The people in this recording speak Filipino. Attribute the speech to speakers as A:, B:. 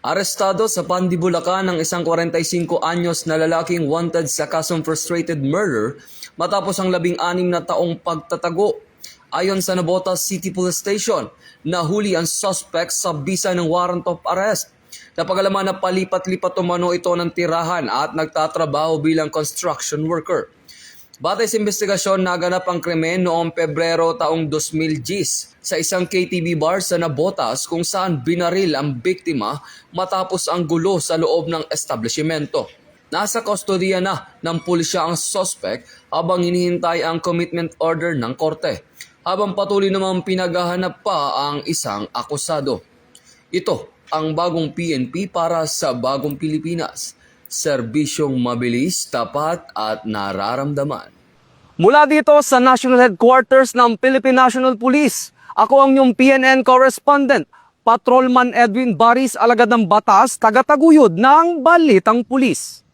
A: Arestado sa Pandi, Bulacan ang isang 45 anyos na lalaking wanted sa kasong frustrated murder matapos ang 16 na taong pagtatago. Ayon sa Navotas City Police Station, nahuli ang suspect sa bisa ng warrant of arrest. Napagalaman na palipat-lipat umano ito ng tirahan at nagtatrabaho bilang construction worker. Batay sa investigasyon, naganap ang krimen noong Pebrero taong 2010 sa isang KTV bar sa Navotas kung saan binaril ang biktima matapos ang gulo sa loob ng establishmento. Nasa kustodiya na ng pulisya ang suspect habang hinihintay ang commitment order ng korte, habang patuloy namang pinaghahanap pa ang isang akusado. Ito ang bagong PNP para sa bagong Pilipinas. Serbisyong mabilis, tapat at nararamdaman. Mula dito sa National Headquarters ng Philippine National Police, ako ang inyong PNN correspondent, Patrolman Edwin Baris, alagad ng batas, tagataguyod ng Balitang Pulis.